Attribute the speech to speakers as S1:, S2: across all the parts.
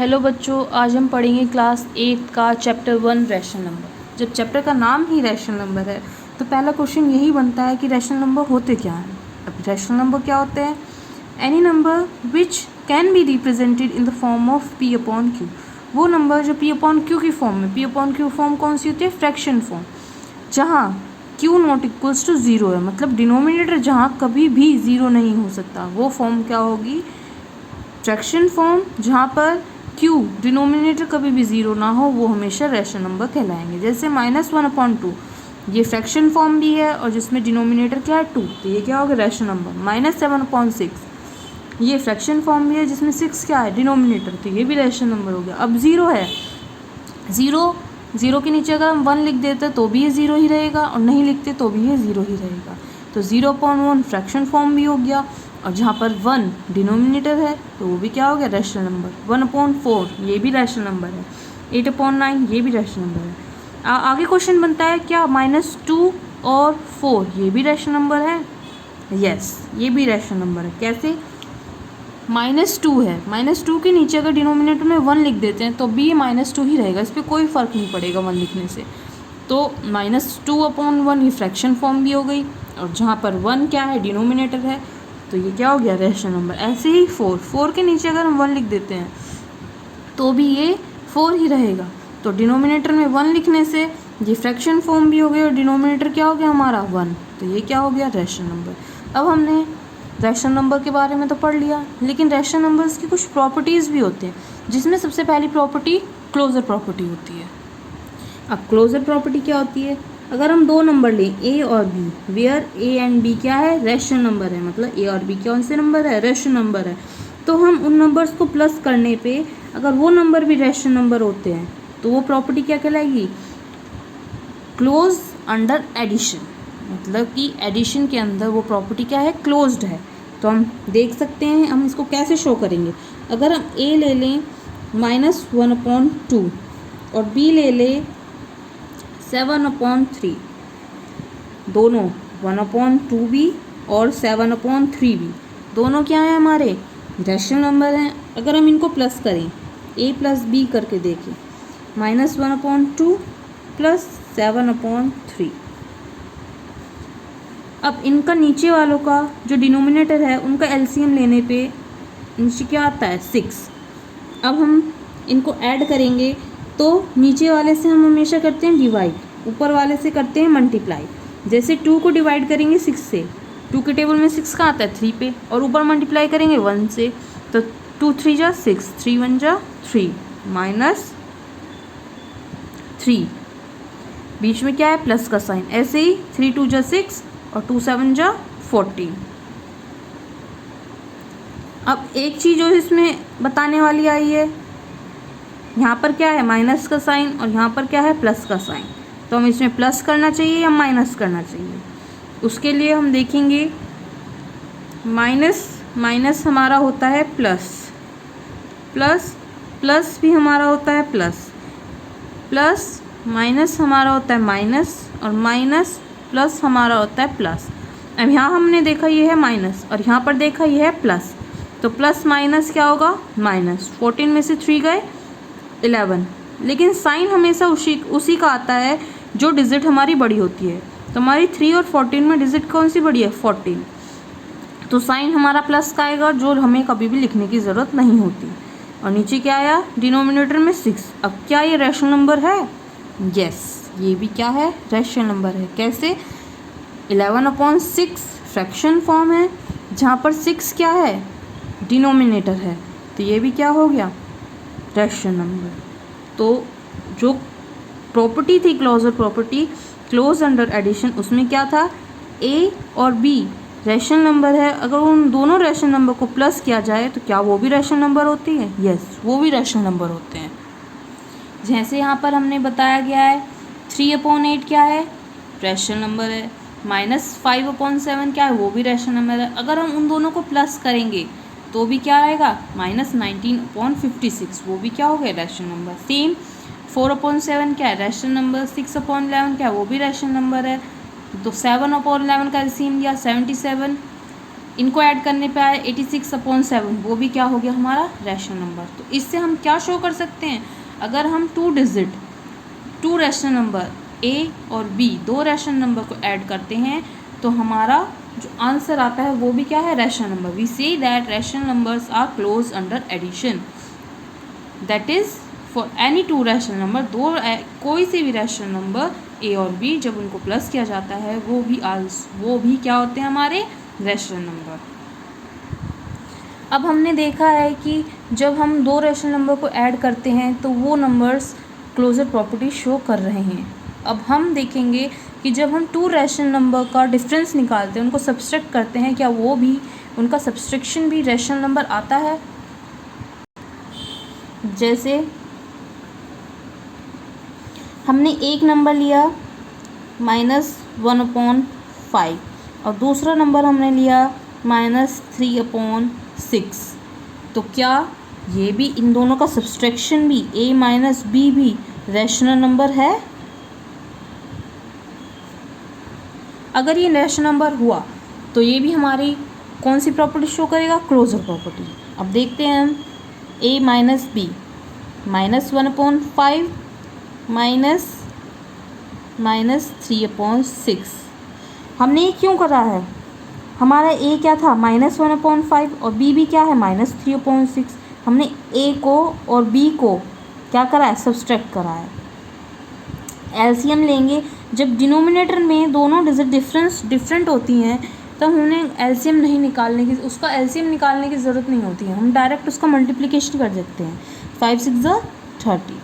S1: Hello बच्चों, आज हम पढ़ेंगे क्लास 8 का चैप्टर 1 रैशनल नंबर। जब चैप्टर का नाम ही रैशनल नंबर है तो पहला क्वेश्चन यही बनता है कि रैशनल नंबर होते क्या हैं। अब रैशनल नंबर क्या होते हैं? Any number which can be represented in the form of p upon q. वो नंबर जो पी अपॉन क्यू की फॉर्म में, पी अपॉन क्यू फॉर्म कौन सी होती है? फ्रैक्शन फॉर्म, जहाँ q not equals to zero है, मतलब डिनोमिनेटर जहाँ कभी भी ज़ीरो नहीं हो सकता, वो फॉर्म क्या होगी? Fraction form. जहाँ पर क्यू डिनोमिनेटर कभी भी ज़ीरो ना हो, वो हमेशा रैशनल नंबर कहलाएंगे। जैसे -1/2 ये फ्रैक्शन फॉर्म भी है और जिसमें डिनोमिनेटर क्या है? 2, तो ये क्या होगा? Rational number. -7/6 ये फ्रैक्शन फॉर्म भी है जिसमें 6 क्या है? डिनोमिनेटर, तो ये भी रैशनल नंबर हो गया। अब ज़ीरो है, ज़ीरो के नीचे अगर हम 1 लिख देते तो भी ये ज़ीरो ही रहेगा और नहीं लिखते तो भी ये ज़ीरो ही रहेगा। तो 0/1 फ्रैक्शन फॉर्म भी हो गया। और जहाँ पर 1 डिनोमिनेटर है तो वो भी क्या हो गया? Rational number. 1/4 ये भी रैशनल नंबर है। 8/9 ये भी रैशनल नंबर है। आगे क्वेश्चन बनता है क्या? -2 और 4 ये भी रैशनल नंबर है? यस, ये भी रैशनल नंबर है। कैसे? -2 है, -2 के नीचे अगर डिनोमिनेटर में 1 लिख देते हैं तो भी ये -2 ही रहेगा, इस पर कोई फ़र्क नहीं पड़ेगा 1 लिखने से। तो -2/1 ये फ्रैक्शन फॉर्म भी हो गई और जहाँ पर 1 क्या है? डिनोमिनेटर है, तो ये क्या हो गया? Rational number. ऐसे ही 4 के नीचे अगर हम 1 लिख देते हैं तो भी ये 4 ही रहेगा। तो डिनोमिनेटर में 1 लिखने से ये फ्रैक्शन फॉर्म भी हो गया और डिनोमिनेटर क्या हो गया हमारा? 1, तो ये क्या हो गया? Rational number. अब हमने रैशनल नंबर के बारे में तो पढ़ लिया, लेकिन रैशनल नंबर्स की कुछ प्रॉपर्टीज़ भी होते हैं, जिसमें सबसे पहली प्रॉपर्टी क्लोजर प्रॉपर्टी होती है। अब क्लोजर प्रॉपर्टी क्या होती है? अगर हम दो नंबर लें ए और b, where a and b क्या है? रैशनल नंबर है, मतलब ए और बी कौन से नंबर है? रैशनल नंबर है। तो हम उन नंबर्स को प्लस करने पे अगर वो नंबर भी रैशनल नंबर होते हैं तो वो प्रॉपर्टी क्या कहलाएगी? क्लोज अंडर एडिशन, मतलब कि एडिशन के अंदर वो प्रॉपर्टी क्या है? क्लोज्ड है। तो हम देख सकते हैं, हम इसको कैसे शो करेंगे? अगर हम ए ले लें -1/2 और बी ले लें 7/3, दोनों 1/2 भी और 7/3 भी, दोनों क्या हैं? हमारे रैशनल नंबर हैं। अगर हम इनको प्लस करें, a + b करके देखें, -1/2 + 7/3। अब इनका नीचे वालों का जो डिनोमिनेटर है उनका एलसीएम लेने पे नीचे क्या आता है? 6। अब हम इनको ऐड करेंगे तो नीचे वाले से हम हमेशा करते हैं डिवाइड, ऊपर वाले से करते हैं मल्टीप्लाई। जैसे 2 को डिवाइड करेंगे 6 से, 2 के टेबल में 6 कहाँ आता है? 3 पे, और ऊपर मल्टीप्लाई करेंगे 1 से, तो 2 3 जा 6, 3 1 जा 3, -3, बीच में क्या है? प्लस का साइन। ऐसे ही 3 2 जा 6 और 2 7 जा 14। अब एक चीज़ जो इसमें बताने वाली आई है, यहाँ पर क्या है? माइनस का साइन और यहाँ पर क्या है? प्लस का साइन। तो हम इसमें प्लस करना चाहिए या माइनस करना चाहिए? उसके लिए हम देखेंगे, माइनस हमारा होता है प्लस, प्लस भी हमारा होता है प्लस, माइनस हमारा होता है माइनस, और माइनस प्लस हमारा होता है प्लस। अब यहाँ हमने देखा ये है माइनस और यहाँ पर देखा ये है प्लस, तो प्लस माइनस क्या होगा? माइनस। 14 में से 3 गए 11, लेकिन साइन हमेशा उसी का आता है जो डिजिट हमारी बड़ी होती है। तो हमारी 3 और 14 में डिजिट कौन सी बड़ी है? 14, तो साइन हमारा प्लस का आएगा, जो हमें कभी भी लिखने की ज़रूरत नहीं होती। और नीचे क्या आया? डिनोमिनेटर में 6। अब क्या ये रैशनल नंबर है? यस, ये भी क्या है? रैशनल नंबर है। कैसे? 11/6 फ्रैक्शन फॉर्म है, जहाँ पर 6 क्या है? डिनोमिनेटर है, तो ये भी क्या हो गया? Rational number. तो जो प्रॉपर्टी थी closure property, close under addition, उसमें क्या था? ए और बी रैशनल नंबर है, अगर उन दोनों रैशनल नंबर को प्लस किया जाए तो क्या वो भी रैशनल नंबर होती है? यस, वो भी रैशनल नंबर होते हैं। जैसे यहाँ पर हमने बताया गया है 3/8 क्या है? रैशनल नंबर है। -5/7 क्या है? वो भी रैशनल नंबर है। अगर हम उन दोनों को प्लस करेंगे तो भी क्या आएगा? -19/56, वो भी क्या हो गया? Rational number. सेम 4/7 क्या है? Rational number. 6/11 क्या है? वो भी रैशनल नंबर है। तो 7/11 का एलसीएम लिया 77, इनको ऐड करने पे आया 86/7, वो भी क्या हो गया हमारा रैशनल नंबर। तो इससे हम क्या शो कर सकते हैं, अगर हम टू रैशनल नंबर ए और बी, दो रैशनल नंबर को ऐड करते हैं तो हमारा जो आंसर आता है वो भी क्या है, rational number. We say that rational numbers are close under addition, that is for any two rational number, कोई से भी रैशनल नंबर ए और बी जब उनको प्लस किया जाता है वो भी क्या होते हैं हमारे रैशनल नंबर। अब हमने देखा है कि जब हम दो रैशनल नंबर को ऐड करते हैं तो वो नंबर्स क्लोजर प्रॉपर्टी शो कर रहे हैं। अब हम देखेंगे कि जब हम टू रैशनल नंबर का डिफरेंस निकालते हैं, उनको सब्सट्रैक्ट करते हैं, क्या वो भी उनका सब्सट्रैक्शन भी रैशनल नंबर आता है। जैसे हमने एक नंबर लिया -1/5 और दूसरा नंबर हमने लिया -3/6, तो क्या ये भी इन दोनों का सब्सट्रैक्शन भी a माइनस बी भी रैशनल नंबर है। अगर ये रैशनल नंबर हुआ तो ये भी हमारी कौन सी प्रॉपर्टी शो करेगा, क्लोजर प्रॉपर्टी। अब देखते हैं हम a माइनस बी, -1/5 -3/6, हमने ये क्यों करा है, हमारा a क्या था -1/5 और b भी क्या है -3/6, हमने a को और b को क्या करा है, सब्सट्रैक्ट करा है। एलसीएम लेंगे, जब डिनोमिनेटर में दोनों डिजिट डिफरेंट होती हैं तो उन्हें एलसीएम नहीं निकालने की, उसका एलसीएम निकालने की ज़रूरत नहीं होती है, हम डायरेक्ट उसका मल्टीप्लिकेशन कर देते हैं। 5 6 30,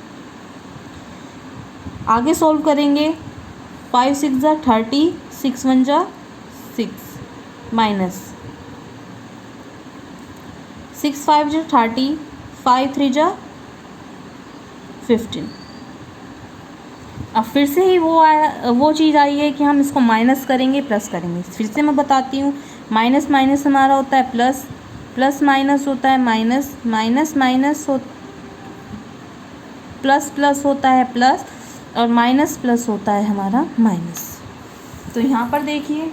S1: आगे सॉल्व करेंगे 5 6 30, 6 1 6 माइनस 6 5 30, 5 3 15। अब फिर से ही वो चीज़ आई है कि हम इसको माइनस करेंगे प्लस करेंगे। फिर से मैं बताती हूँ, माइनस माइनस हमारा होता है प्लस, प्लस माइनस होता है minus, minus minus plus plus होता है प्लस, और माइनस प्लस होता है हमारा माइनस। तो यहाँ पर देखिए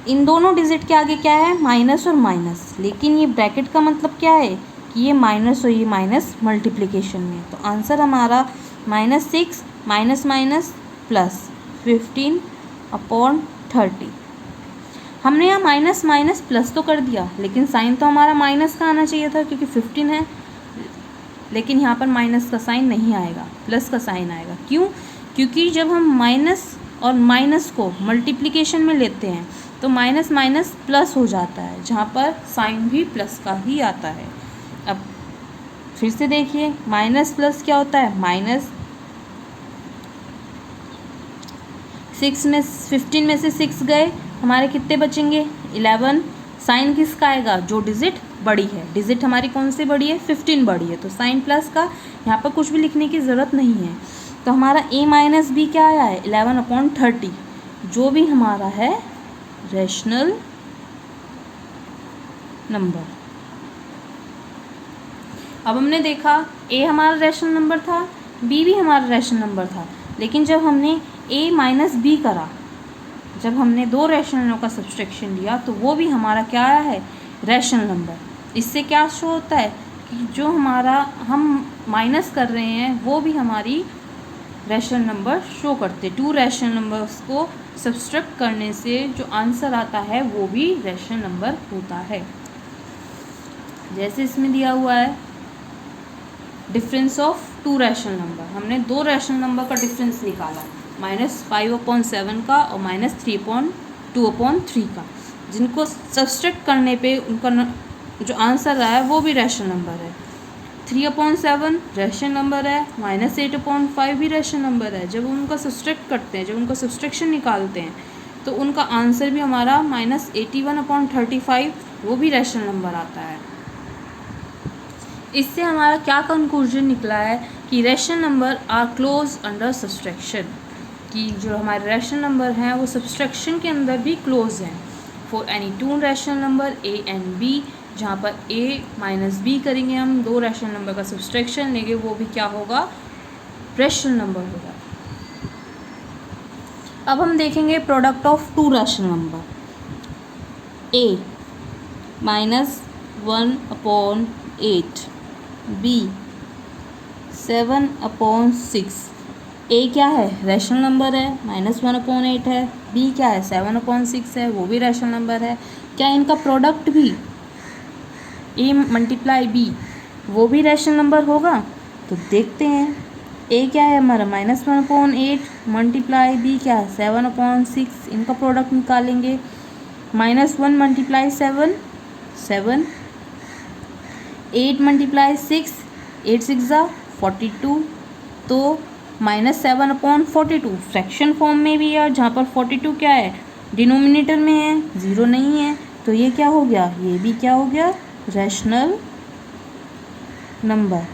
S1: इन दोनों डिजिट के आगे क्या है, माइनस और माइनस, लेकिन ये ब्रैकेट का मतलब क्या है कि ये माइनस और ये माइनस मल्टीप्लिकेशन में। तो आंसर हमारा -6 माइनस माइनस प्लस 15/30। हमने यहाँ माइनस माइनस प्लस तो कर दिया, लेकिन साइन तो हमारा माइनस का आना चाहिए था क्योंकि 15 है, लेकिन यहाँ पर माइनस का साइन नहीं आएगा, प्लस का साइन आएगा। क्यों, क्योंकि जब हम माइनस और माइनस को मल्टीप्लिकेशन में लेते हैं तो माइनस माइनस प्लस हो जाता है, जहाँ पर साइन भी प्लस का ही आता है। अब फिर से देखिए माइनस प्लस क्या होता है, माइनस 15 में से 6 गए, हमारे कितने बचेंगे 11। साइन किसका आएगा, जो डिजिट बड़ी है, डिजिट हमारी कौन सी बड़ी है, 15 बड़ी है, तो साइन प्लस का, यहाँ पर कुछ भी लिखने की ज़रूरत नहीं है। तो हमारा a माइनस बी क्या आया है 11/30, जो भी हमारा है रैशनल नंबर। अब हमने देखा a हमारा रैशनल नंबर था, b भी हमारा रैशनल नंबर था, लेकिन जब हमने a माइनस बी करा, जब हमने दो रैशनलों का सब्सट्रैक्शन लिया तो वो भी हमारा क्या आया है, रैशनल नंबर। इससे क्या शो होता है कि जो हमारा हम माइनस कर रहे हैं वो भी हमारी रैशनल नंबर शो करते। टू रैशनल नंबर्स को सब्सट्रैक्ट करने से जो आंसर आता है वो भी रैशनल नंबर होता है। जैसे इसमें दिया हुआ है difference of two rational number, हमने दो रैशनल नंबर का डिफरेंस निकाला, -5/7 का और -3/2/3 का, जिनको सब्सट्रैक्ट करने पे उनका जो आंसर आया वो भी रैशनल नंबर है। 3/7 रैशनल नंबर है, -8/5 भी रैशनल नंबर है। जब उनका सब्सट्रैक्ट करते हैं, जब उनका सब्सट्रैक्शन निकालते हैं तो उनका आंसर भी हमारा -81/35 वो भी रैशनल नंबर आता है। इससे हमारा क्या कंक्लूजन निकला है कि rational number are close under subtraction, कि जो हमारे रैशनल नंबर हैं वो सब्सट्रैक्शन के अंदर भी क्लोज हैं। For any two rational number a and b, जहाँ पर a माइनस b करेंगे हम, दो रैशनल नंबर का सब्सट्रैक्शन लेंगे, वो भी क्या होगा, रैशनल नंबर होगा। अब हम देखेंगे product of two rational number. A -1/8, b 7/6। A क्या है, रैशनल नंबर है, -1/8 है। बी क्या है, 7/6 है, वो भी रैशनल नंबर है। क्या इनका प्रोडक्ट भी ए मल्टीप्लाई बी वो भी रैशनल नंबर होगा? तो देखते हैं। ए क्या है हमारा, -1/8 मल्टीप्लाई बी क्या है, 7/6। इनका प्रोडक्ट निकालेंगे। -1 मल्टीप्लाई 7, 7। 8 मल्टीप्लाई 6, 8 6 42। तो -7/42 फ्रैक्शन फॉर्म में भी है, जहाँ पर 42 क्या है, डिनोमिनेटर में है, ज़ीरो नहीं है। तो ये क्या हो गया, ये भी क्या हो गया, रैशनल नंबर।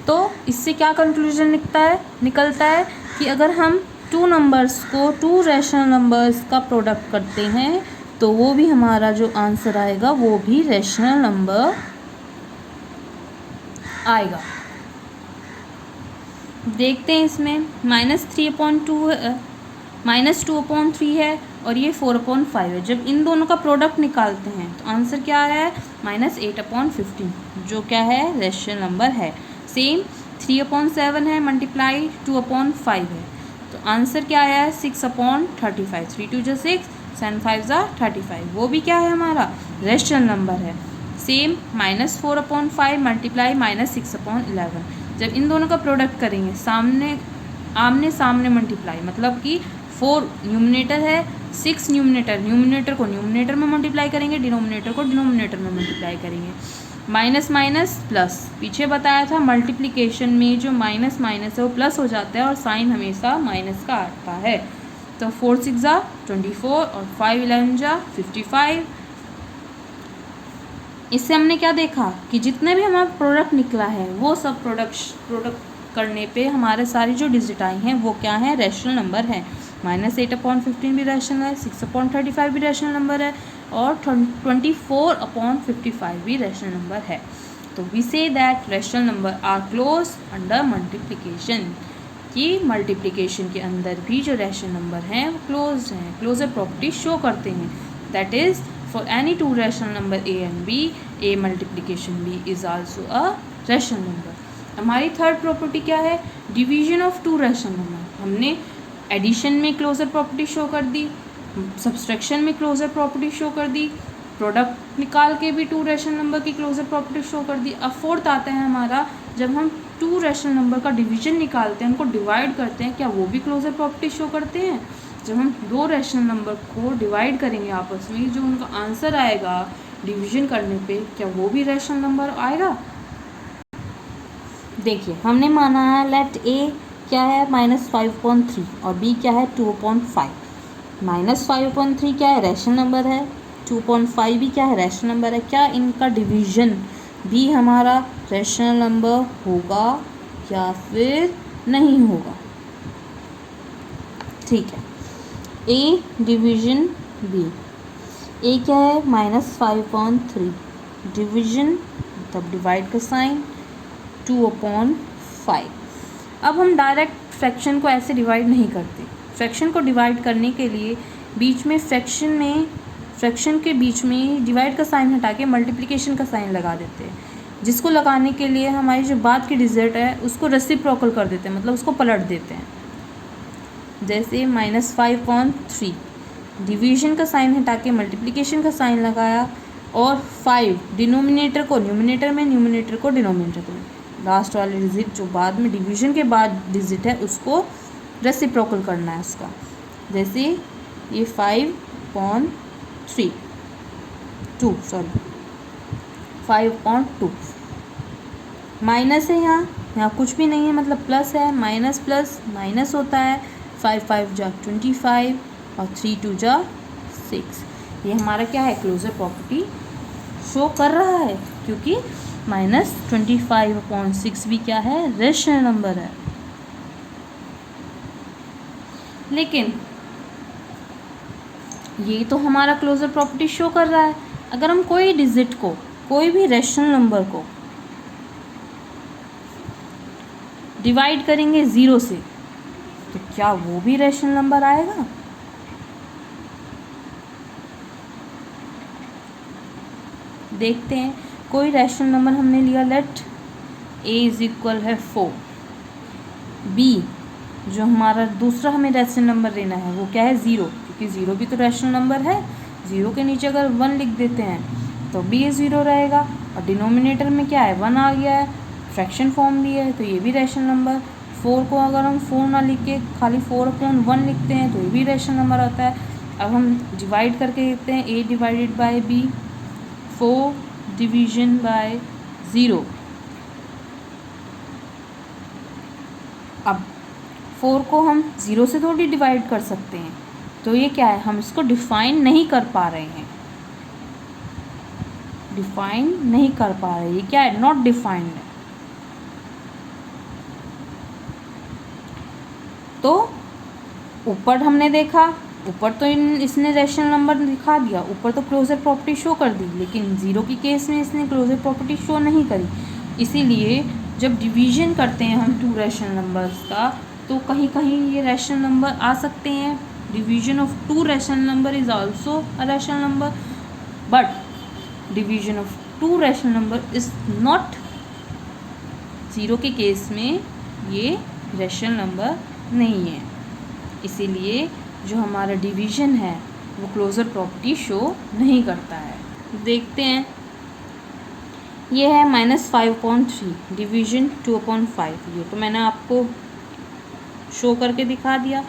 S1: तो इससे क्या कंक्लूजन निकलता है कि अगर हम टू नंबर्स को, टू रैशनल नंबर्स का प्रोडक्ट करते हैं तो वो भी हमारा जो आंसर आएगा वो भी रैशनल नंबर आएगा। देखते हैं इसमें -2/3 है और ये 4/5 है। जब इन दोनों का प्रोडक्ट निकालते हैं तो आंसर क्या है, -8/15, जो क्या है, रैशनल नंबर है। सेम 3/7 है मल्टीप्लाई 2/5 है, तो आंसर क्या है, 6/35। 3 2 = 6, 7 5 = 35, वो भी क्या है, हमारा रैशनल नंबर है। Same -4/5 multiply -6/11। जब इन दोनों का प्रोडक्ट करेंगे, आमने सामने मल्टीप्लाई, मतलब कि 4 न्यूमिनेटर है, 6 न्यूमिनेटर को न्यूमिनेटर में मल्टीप्लाई करेंगे, डिनोमिनेटर को डिनोमिनेटर में मल्टीप्लाई करेंगे। माइनस माइनस प्लस, पीछे बताया था मल्टीप्लिकेशन में जो माइनस माइनस है वो प्लस हो जाता है और साइन हमेशा माइनस का आता है। तो 4 6 = 24 और 5 11 = 55। इससे हमने क्या देखा कि जितने भी हमारा प्रोडक्ट निकला है वो सब प्रोडक्ट करने पे हमारे सारी जो डिजिट आई हैं वो क्या है, रैशनल नंबर है। -8/15 भी रैशनल है, 6/35 भी रैशनल नंबर है और 24/55 भी रैशनल नंबर है। तो we say that rational number are close under multiplication, कि मल्टीप्लिकेशन के अंदर भी जो रैशनल नंबर हैं वो क्लोज हैं, क्लोजर प्रॉपर्टी शो करते हैं। That is for any two rational number a and b, a multiplication b is also a rational number। हमारी थर्ड प्रॉपर्टी क्या है, division of two rational number. हमने addition में क्लोजर प्रॉपर्टी शो कर दी, subtraction में closure property show कर दी, product निकाल के भी टू रैशनल नंबर की क्लोजर प्रॉपर्टी शो कर दी। अब फोर्थ आता है हमारा, जब हम टू रैशनल नंबर का डिवीजन निकालते हैं, उनको डिवाइड करते हैं, क्या वो भी क्लोजर प्रॉपर्टी शो करते हैं? जब हम दो रैशनल नंबर को डिवाइड करेंगे आपस में, जो उनका आंसर आएगा डिवीजन करने पे, क्या वो भी रैशनल नंबर आएगा? देखिए, हमने माना है लेट ए क्या है, -5/3 और बी क्या है, 2/5। -5/3 क्या है, रैशनल नंबर है, 2/5 भी क्या है, रैशनल नंबर है। क्या इनका डिवीजन भी हमारा रैशनल नंबर होगा या फिर नहीं होगा? ठीक है, ए डिवीजन बी, ए क्या है, -5/3, डिवीजन तब डिवाइड का साइन 2/5। अब हम डायरेक्ट फ्रैक्शन को ऐसे डिवाइड नहीं करते। फ्रैक्शन को डिवाइड करने के लिए बीच में फ्रैक्शन के बीच में डिवाइड का साइन हटा के मल्टीप्लिकेशन का साइन लगा देते हैं, जिसको लगाने के लिए हमारी जो बाद की डिजिट है उसको रेसिप्रोकल कर देते हैं, मतलब उसको पलट देते हैं। जैसे -5/3, डिवीजन का साइन हटा के मल्टीप्लिकेशन का साइन लगाया और 5 डिनोमिनेटर को न्यूमिनेटर में, न्यूमिनेटर को डिनोमिनेटर में, लास्ट वाली डिजिट जो बाद में डिवीजन के बाद डिजिट है उसको रेसिप्रोकल करना है उसका। जैसे ये 5/2 माइनस है, यहाँ कुछ भी नहीं है, मतलब प्लस है, माइनस प्लस माइनस होता है। 5 5 = 25 और 3 2 = 6। ये हमारा क्या है, क्लोजर प्रॉपर्टी शो कर रहा है, क्योंकि -25/6 भी क्या है, रैशनल नंबर है। लेकिन ये तो हमारा क्लोजर प्रॉपर्टी शो कर रहा है। अगर हम कोई डिजिट को, कोई भी रैशनल नंबर को डिवाइड करेंगे 0 से, तो क्या वो भी रैशनल नंबर आएगा? देखते हैं, कोई रैशनल नंबर हमने लिया, लेट a इज इक्वल है 4, b जो हमारा दूसरा हमें रैशनल नंबर लेना है वो क्या है 0, क्योंकि 0 भी तो रैशनल नंबर है। 0 के नीचे अगर 1 लिख देते हैं तो भी ये 0 रहेगा, और डिनोमिनेटर में क्या है 1 आ गया है, फ्रैक्शन फॉर्म भी है तो ये भी रैशनल नंबर। 4 को अगर हम 4 ना लिख के खाली 4/1 लिखते हैं तो ये भी रैशनल नंबर आता है। अब हम डिवाइड करके देखते हैं, a divided by b, 4 division bye 0। अब 4 को हम 0 से थोड़ी डिवाइड कर सकते हैं, तो ये क्या है, हम इसको डिफाइन नहीं कर पा रहे हैं, डिफाइन नहीं कर पा रहे, ये क्या है, नॉट डिफाइंड है। तो ऊपर हमने देखा, ऊपर तो इसने रैशनल नंबर दिखा दिया, ऊपर तो क्लोजर प्रॉपर्टी शो कर दी, लेकिन 0 की केस में इसने क्लोजर प्रॉपर्टी शो नहीं करी। इसीलिए जब डिवीजन करते हैं हम 2 रैशनल नंबर्स का, तो कहीं कहीं ये रैशनल नंबर आ सकते हैं। Division of 2 rational number is also a rational number, but division of 2 rational number is not, 0 के केस में ये रैशनल नंबर नहीं है। इसीलिए जो हमारा डिवीजन है वो क्लोजर प्रॉपर्टी शो नहीं करता है। देखते हैं, ये है -5/3 डिवीजन 2/5, ये तो मैंने आपको शो करके दिखा दिया।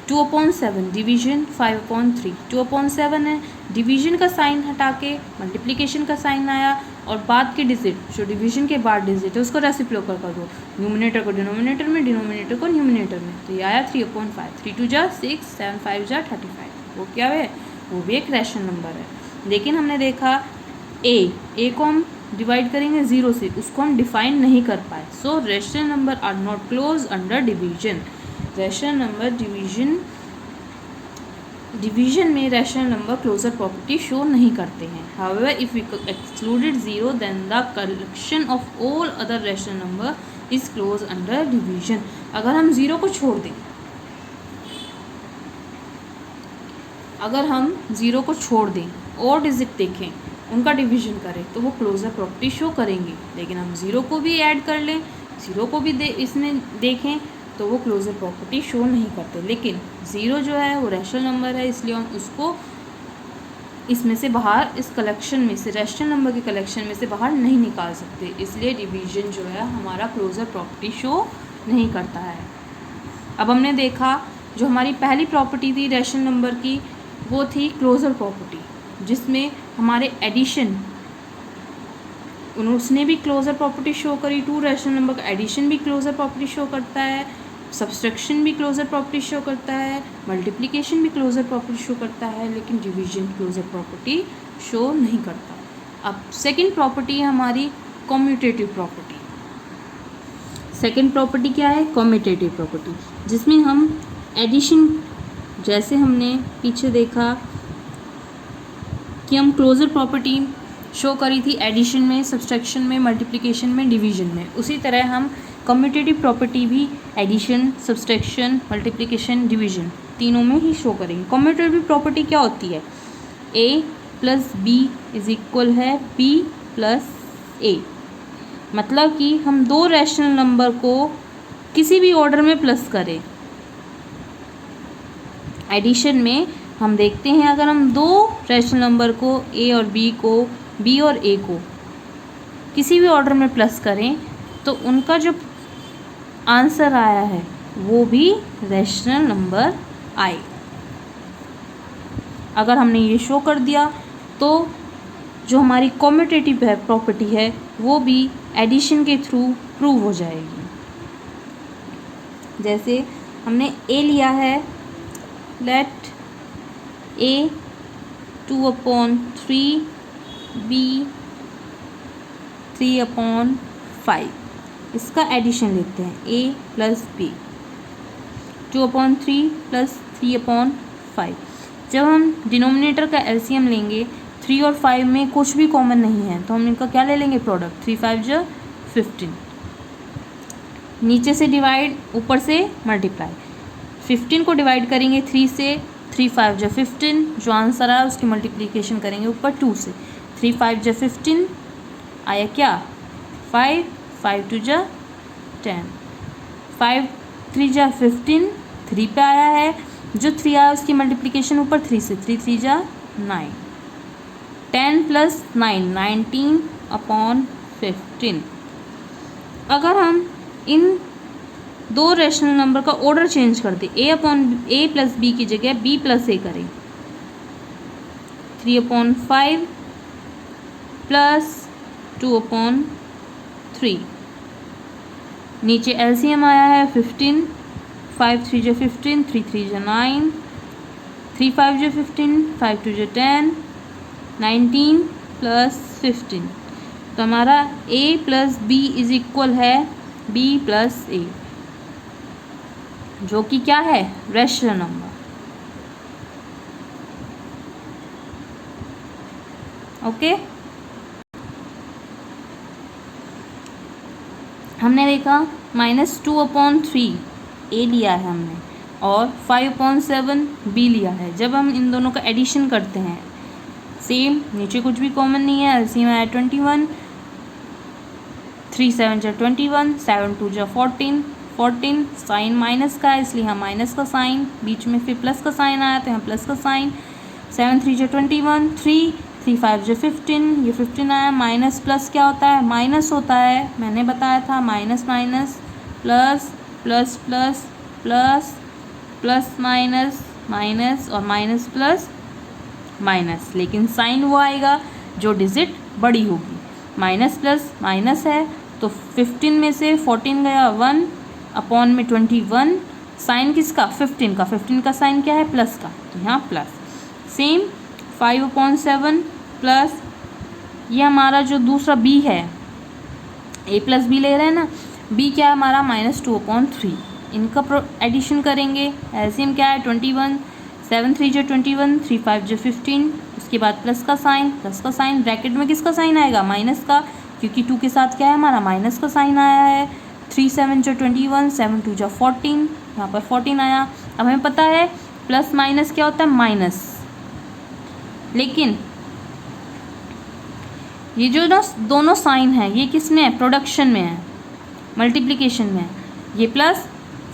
S1: 2/7 डिवीजन 5/3, 2/7 है, डिवीजन का साइन हटा के मल्टीप्लिकेशन का साइन आया, और बाद के डिजिट जो डिवीजन के बाद डिजिट है उसको रेसिप्रोकल कर दो, न्यूमिनेटर को डिनोमिनेटर में, डिनोमिनेटर को न्यूमिनेटर में, तो ये आया 3/5, 3 2 जा 6, 7 5 जा 35। वो क्या है, वो भी एक रैशनल नंबर है। लेकिन हमने देखा ए को हम डिवाइड करेंगे 0 से, उसको हम डिफाइन नहीं कर पाए। So rational number are not close under division. Rational number division में rational number closure property show नहीं करते हैं। However if we excluded 0 then the collection of all other rational number is close under division. अगर हम 0 को छोड़ दें, अगर हम 0 को छोड़ दें और डिजिट देखें, उनका डिवीजन करें, तो वो क्लोजर प्रॉपर्टी शो करेंगे। लेकिन हम 0 को भी ऐड कर लें, 0 को भी इसमें देखें, तो वो क्लोजर प्रॉपर्टी शो नहीं करते। लेकिन 0 जो है वो रैशनल नंबर है, इसलिए हम उसको इसमें से बाहर, इस कलेक्शन में से, रैशनल नंबर के कलेक्शन में से बाहर नहीं निकाल सकते। इसलिए डिवीजन जो है हमारा क्लोजर प्रॉपर्टी शो नहीं करता है। अब हमने देखा जो हमारी पहली प्रॉपर्टी थी रैशनल नंबर की, वो थी क्लोजर प्रॉपर्टी, जिसमें हमारे एडिशन, उसने भी क्लोजर प्रॉपर्टी शो करी। 2 रैशनल नंबर का एडिशन भी क्लोजर प्रॉपर्टी शो करता है, सब्सट्रैक्शन भी क्लोजर प्रॉपर्टी शो करता है, मल्टीप्लिकेशन भी क्लोजर प्रॉपर्टी शो करता है, लेकिन डिवीजन क्लोजर प्रॉपर्टी शो नहीं करता। अब सेकंड प्रॉपर्टी है हमारी कम्यूटेटिव प्रॉपर्टी। सेकंड प्रॉपर्टी क्या है, कम्यूटेटिव प्रॉपर्टी, जिसमें हम एडिशन, जैसे हमने पीछे देखा कि हम क्लोजर प्रॉपर्टी शो करी थी एडिशन में, सब्सट्रैक्शन में, मल्टीप्लिकेशन में, डिवीजन में, उसी तरह हम कम्यूटेटिव प्रॉपर्टी भी एडिशन, सब्सट्रैक्शन, मल्टीप्लिकेशन, डिवीजन तीनों में ही शो करेंगे। कम्यूटेटिव प्रॉपर्टी क्या होती है, a + b इज इक्वल है b + a, मतलब कि हम 2 रैशनल नंबर को किसी भी ऑर्डर में प्लस करें। एडिशन में हम देखते हैं, अगर हम 2 रैशनल नंबर को a और b और a को किसी भी ऑर्डर में प्लस करें, तो उनका जो आंसर आया है वो भी रैशनल नंबर आए। अगर हमने ये शो कर दिया तो जो हमारी कम्यूटेटिव है प्रॉपर्टी है वो भी एडिशन के थ्रू प्रूव हो जाएगी। जैसे हमने a लिया है, लेट a 2/3 b 3/5, इसका एडिशन लेते हैं a + b, 2/3 + 3/5। जब हम डिनोमिनेटर का एलसीएम लेंगे, 3 और 5 में कुछ भी कॉमन नहीं है, तो हम इनका क्या ले लेंगे, प्रोडक्ट, 3 5 जा 15, नीचे से डिवाइड, ऊपर से मल्टीप्लाई। 15 को डिवाइड करेंगे 3 से, 3 5 जा 15, जो आंसर आया उसकी मल्टीप्लिकेशन करेंगे ऊपर 2 से, 3 5 जा 15 आया क्या 5 5 2 जा 10 5 3 जा 15 3 पे आया है, जो 3 आया उसकी मल्टीप्लिकेशन ऊपर 3 से 3 3 जा 9 10 प्लस 9 19 अपॉन 15। अगर हम इन दो रैशनल नंबर का ऑर्डर चेंज कर दें, a प्लस बी की जगह b प्लस a करें, 3/5 प्लस 2/3। नीचे एलसीएम आया है 15, 5 3 जा 15, 3 3 जा 9, 3 5 जा 15, 5 2 जा 10, 19 प्लस 15। तो हमारा a plus b is equal है b प्लस a, जो कि क्या है रैशनल नंबर। ओके, हमने देखा -2/3 a लिया है हमने और 5/7 b लिया है। जब हम इन दोनों का एडिशन करते हैं सेम, नीचे कुछ भी कॉमन नहीं है, एलसीएम आया 21, 3 7 जा 21, 7 2 जा 14, 14 साइन माइनस का है इसलिए यहाँ माइनस का साइन, बीच में फिर प्लस का साइन आया तो यहाँ प्लस का साइन, 7 3 जा 21, 3 5 जा 15, ये 15 आया, माइनस प्लस क्या होता है माइनस होता है, मैंने बताया था minus minus plus plus plus plus plus minus minus और माइनस प्लस माइनस, लेकिन साइन वो आएगा जो डिजिट बड़ी होगी। माइनस प्लस माइनस है तो 15 में से 14 गया 1 अपॉन में 21, साइन किसका 15 का, 15 का साइन क्या है प्लस का, तो यहाँ प्लस। सेम 5/7 प्लस ये हमारा जो दूसरा b है, a प्लस बी ले रहे हैं ना, b क्या है हमारा -2/3, इनका एडिशन करेंगे, एलसीएम क्या है 21, 7 3 जा 21, 3 5 जा 15, उसके बाद प्लस का साइन, ब्रैकेट में किसका साइन आएगा माइनस का, क्योंकि 2 के साथ क्या है हमारा माइनस का साइन आया है, 3 7 जा 21, 7 2 जा 14, यहाँ पर 14 आया। अब हमें पता है प्लस माइनस क्या होता है माइनस, लेकिन ये जो ना दोनों साइन है ये किस में है प्रोडक्शन में है, मल्टीप्लिकेशन में है, ये प्लस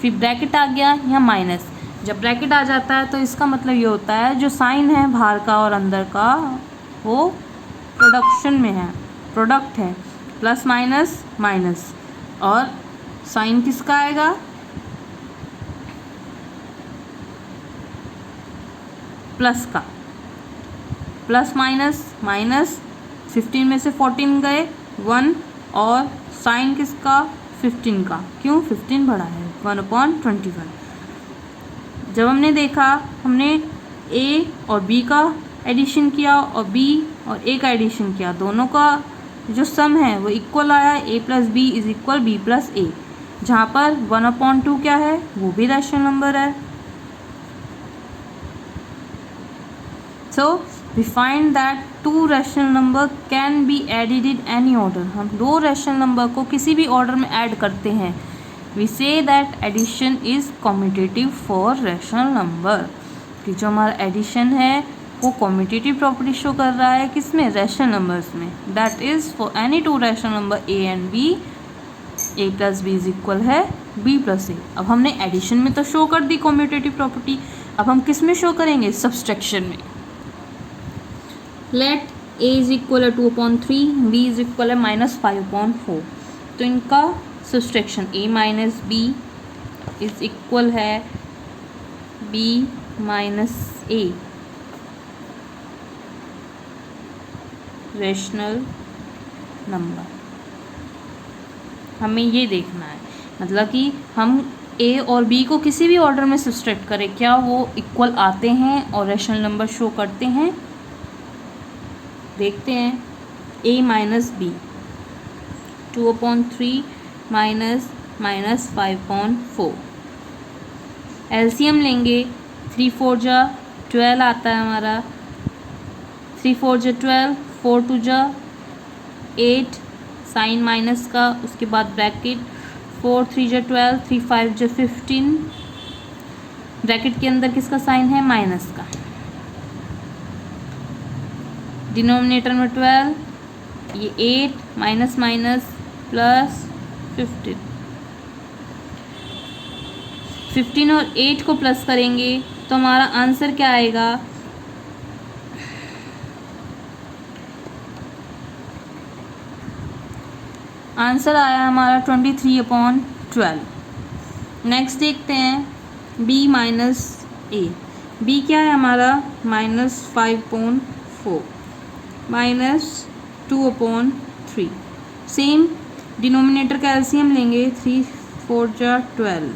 S1: फिर ब्रैकेट आ गया यहाँ माइनस। जब ब्रैकेट आ जाता है तो इसका मतलब ये होता है जो साइन है बाहर का और अंदर का वो प्रोडक्शन में है, प्रोडक्ट है, प्लस माइनस माइनस, और साइन किसका आएगा प्लस का, प्लस माइनस माइनस, 15 में से 14 गए 1, और साइन किसका 15 का, क्यों 15 बड़ा है 1/21। जब हमने देखा हमने a और b का एडिशन किया और b और a का एडिशन किया, दोनों का जो सम है वो इक्वल आया, a plus b is equal b plus a, जहाँ पर 1/2 क्या है वो भी रैशनल नंबर है। So we find that 2 rational number can be added in any order. हम 2 रैशनल नंबर को किसी भी ऑर्डर में ऐड करते हैं, we say that addition is commutative for rational number, कि जो हमारा एडिशन है वो कॉम्यूटेटिव प्रॉपर्टी शो कर रहा है किसमें रैशनल नंबर्स में, that is for any 2 rational number a and b, a plus b is equal है b प्लस a। अब हमने एडिशन में तो शो कर दी कॉम्यूटेटिव प्रॉपर्टी, अब हम किस में शो करेंगे सब्सट्रैक्शन में। लेट a इज इक्वल है 2/3, b इज इक्वल है -5/4, तो इनका subtraction a minus b is equal है b minus a, rational number. हमें ये देखना है, मतलब कि हम a और b को किसी भी ऑर्डर में सब्सट्रैक्ट करें क्या वो इक्वल आते हैं और रैशनल नंबर शो करते हैं। देखते हैं a minus b 2/3 minus -5/4, LCM लेंगे 3 4 जा 12 आता है हमारा, 3 4 जा 12, 4 2 जा 8, साइन माइनस का, उसके बाद ब्रैकेट 4 3 जा 12, 3 5 जा 15, ब्रैकेट के अंदर किसका साइन है माइनस का, डिनोमिनेटर में 12, ये 8 माइनस माइनस प्लस 15 और 8 को प्लस करेंगे तो हमारा आंसर क्या आएगा, आंसर आया हमारा 23/12। नेक्स्ट देखते हैं b माइनस ए। b क्या है हमारा -5/4 -2/3। सेम डिनोमिनेटर का एलसीएम लेंगे, 3 4 जा 12,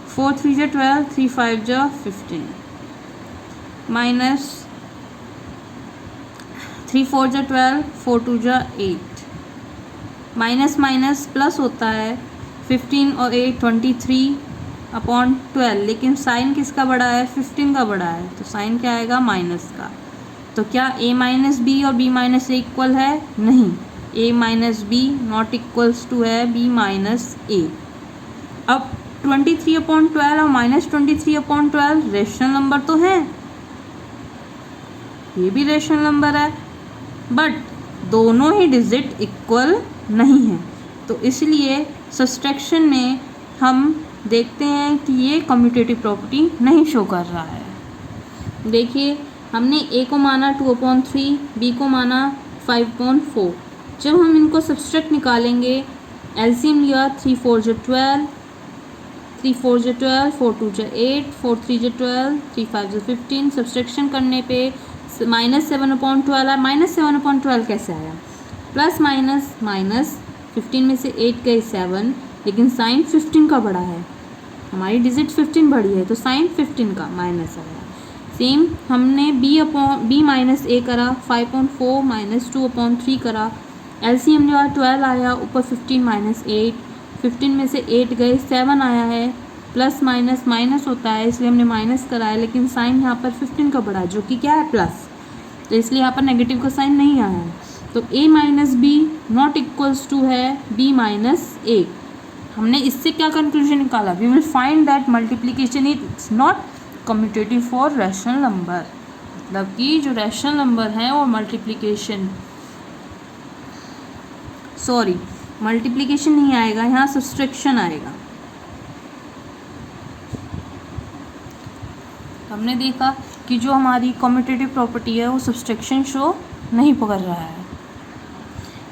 S1: 4 3 जा 12, 3 5 जा 15, माइनस 3 4 जा 12, 4 2 जा 8, माइनस माइनस प्लस होता है, 15 और 8 23/12, लेकिन साइन किसका बड़ा है, 15 का बड़ा है, तो साइन क्या आएगा, माइनस का। तो क्या a माइनस बी और b माइनस ए इक्वल है, नहीं, a minus b not equals to है b माइनस ए। अब 23/12 और -23/12 रेशनल नंबर तो है, ये भी रेशनल नंबर है, बट दोनों ही डिजिट इक्वल नहीं है, तो इसलिए सब्सट्रैक्शन में हम देखते हैं कि ये कम्यूटेटिव प्रॉपर्टी नहीं शो कर रहा है। देखिए हमने a को माना 2/3, b को माना 5/4। जब हम इनको सब्सट्रैक्ट निकालेंगे, एलसीएम लिया, 3 4 जा 12, 3 4 जा 12, 4 2 जा 8, 4 3 जा 12, 3 5 जा 15। सब्सट्रैक्शन करने पे -7/12 आया। -7/12 कैसे आया, प्लस माइनस माइनस, 15 में से 8 गए 7, लेकिन साइन 15 का बड़ा है, हमारी डिजिट 15 बड़ी है, तो साइन 15 का माइनस आया। सेम हमने b माइनस ए करा, 5/4 -2/3 करा, एलसीएम जो है 12 आया, ऊपर 15 माइनस 8, 15 में से 8 गए 7 आया है, प्लस माइनस माइनस होता है इसलिए हमने माइनस कराया, लेकिन साइन यहाँ पर 15 का बड़ा है जो कि क्या है, प्लस, तो इसलिए यहाँ पर नेगेटिव का साइन नहीं आया है। तो a minus b not equals to है b माइनस ए। हमने इससे क्या कंक्लूजन निकाला, we will find that multiplication is not commutative for rational number, मतलब कि जो रैशनल नंबर हैं वो मल्टीप्लिकेशन नहीं आएगा, यहाँ सब्सट्रैक्शन आएगा। हमने देखा कि जो हमारी कम्यूटेटिव प्रॉपर्टी है वो सब्सट्रैक्शन शो नहीं पकड़ रहा है।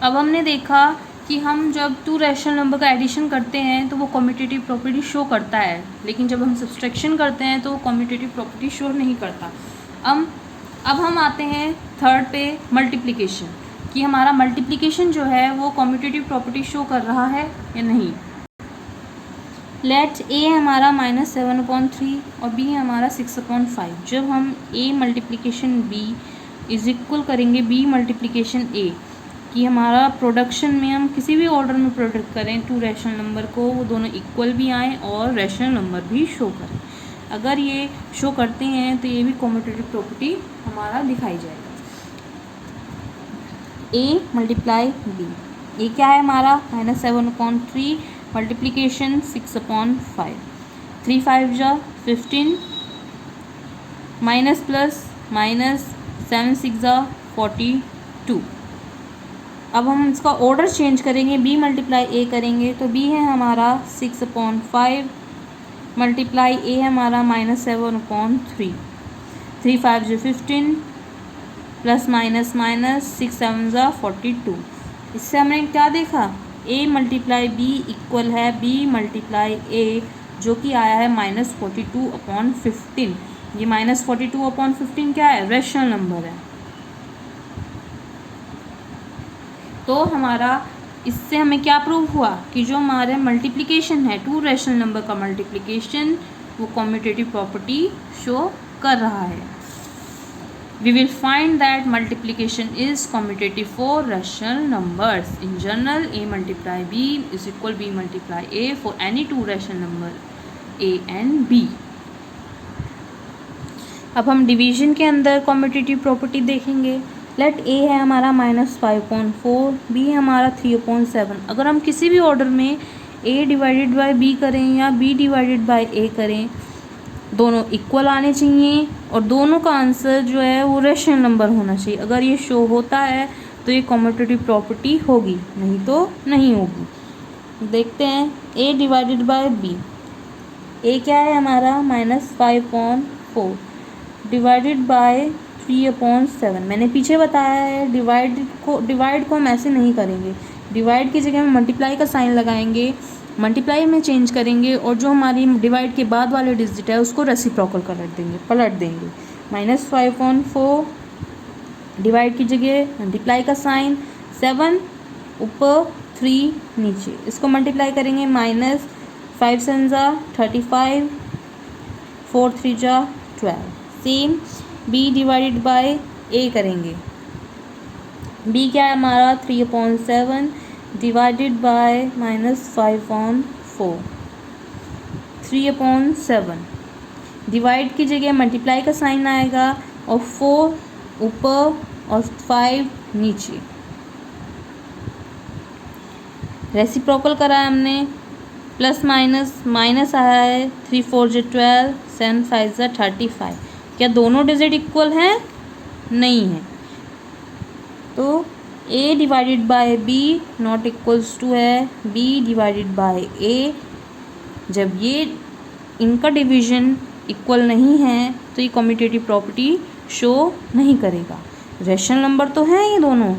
S1: अब हमने देखा कि हम जब 2 रैशनल नंबर का एडिशन करते हैं तो वो कम्यूटेटिव प्रॉपर्टी शो करता है, लेकिन जब हम सब्सट्रैक्शन करते हैं तो वो कम्यूटेटिव प्रॉपर्टी शो नहीं करता। अब हम आते हैं थर्ड पे, मल्टीप्लिकेशन, कि हमारा मल्टीप्लिकेशन जो है वो कम्यूटेटिव प्रॉपर्टी शो कर रहा है या नहीं। लेट्स a हमारा -7/3 और b हमारा 6/5। जब हम a multiplication b is equal करेंगे b मल्टीप्लिकेशन a, कि हमारा प्रोडक्शन में हम किसी भी ऑर्डर में प्रोडक्ट करें 2 रैशनल नंबर को, वो दोनों इक्वल भी आएँ और रैशनल नंबर भी शो करें। अगर ये शो करते हैं तो ये भी कम्यूटेटिव प्रॉपर्टी हमारा दिखाई जाएगा। a मल्टीप्लाई b, ये क्या है हमारा -7/3 मल्टीप्लिकेशन 6/5, 3 5 जा 15, माइनस प्लस माइनस 7 6 जा 42। अब हम इसका ऑर्डर चेंज करेंगे, b मल्टीप्लाई a करेंगे तो b है हमारा 6/5 मल्टीप्लाई a है हमारा -7/3, 3 5 जो 15 प्लस माइनस माइनस 6 7 जा 42। इससे हमने क्या देखा, a मल्टीप्लाई b इक्वल है b मल्टीप्लाई a, जो कि आया है -42/15। ये -42/15 क्या है, रैशनल नंबर है। तो हमारा इससे हमें क्या प्रूव हुआ कि जो हमारे मल्टीप्लिकेशन है 2 रैशनल नंबर का मल्टीप्लिकेशन, वो कम्यूटेटिव प्रॉपर्टी शो कर रहा है। We will find that multiplication is commutative for rational numbers. In general a multiply b is equal b multiply a for any 2 rational number a and b। अब हम division के अंदर commutative property देखेंगे। Let a है हमारा -5/4, b है हमारा 3/7। अगर हम किसी भी ऑर्डर में a डिवाइडेड बाय b करें या b डिवाइडेड बाय a करें दोनों इक्वल आने चाहिए और दोनों का आंसर जो है वो रेशनल नंबर होना चाहिए। अगर ये शो होता है तो ये कम्यूटेटिव प्रॉपर्टी होगी, नहीं तो नहीं होगी। देखते हैं a divided by b। a क्या है हमारा -5/4 डिवाइडेड बाय 3/7। मैंने पीछे बताया है डिवाइड को हम ऐसे नहीं करेंगे। डिवाइड की जगह हम मल्टीप्लाई का साइन लगाएंगे, मल्टीप्लाई में चेंज करेंगे और जो हमारी डिवाइड के बाद वाले डिजिट है उसको रेसिप्रोकल पलट देंगे। -5/4 डिवाइड की जगह मल्टीप्लाई का साइन, 7 ऊपर 3 नीचे, इसको मल्टीप्लाई करेंगे -5 7 जा 35, 4 3 जा 12। Same b divided by a करेंगे। b क्या है हमारा 3/7 डिवाइडेड बाय -5/4 3/7। डिवाइड की जगह मल्टीप्लाई का साइन आएगा और 4 ऊपर और 5 नीचे। रेसिप्रोकल करा है हमने, प्लस माइनस आया है, 3 4 जा 12, 7 5 जा 35। क्या दोनों डिजिट इक्वल हैं? नहीं है, तो a divided by b not equals to है b डिवाइडेड बाय a। जब ये इनका डिवीजन इक्वल नहीं है तो ये कम्यूटेटिव प्रॉपर्टी शो नहीं करेगा। रेशनल नंबर तो हैं ये दोनों,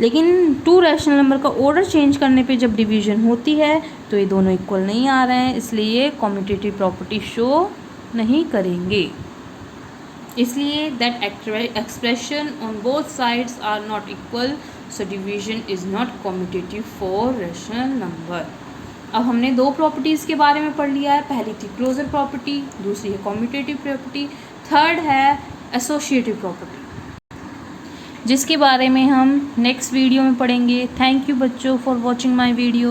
S1: लेकिन टू रैशनल नंबर का ऑर्डर चेंज करने पे जब डिवीजन होती है तो ये दोनों इक्वल नहीं आ रहे हैं, इसलिए कम्यूटेटिव प्रॉपर्टी शो नहीं करेंगे। इसलिए that expression on both sides are not equal, so division is not commutative for rational number. अब हमने दो प्रॉपर्टीज़ के बारे में पढ़ लिया है। पहली थी क्लोजर प्रॉपर्टी, दूसरी है कम्यूटेटिव प्रॉपर्टी, थर्ड है एसोसिएटिव प्रॉपर्टी, जिसके बारे में हम नेक्स्ट वीडियो में पढ़ेंगे। थैंक यू बच्चों फॉर वॉचिंग माई वीडियो।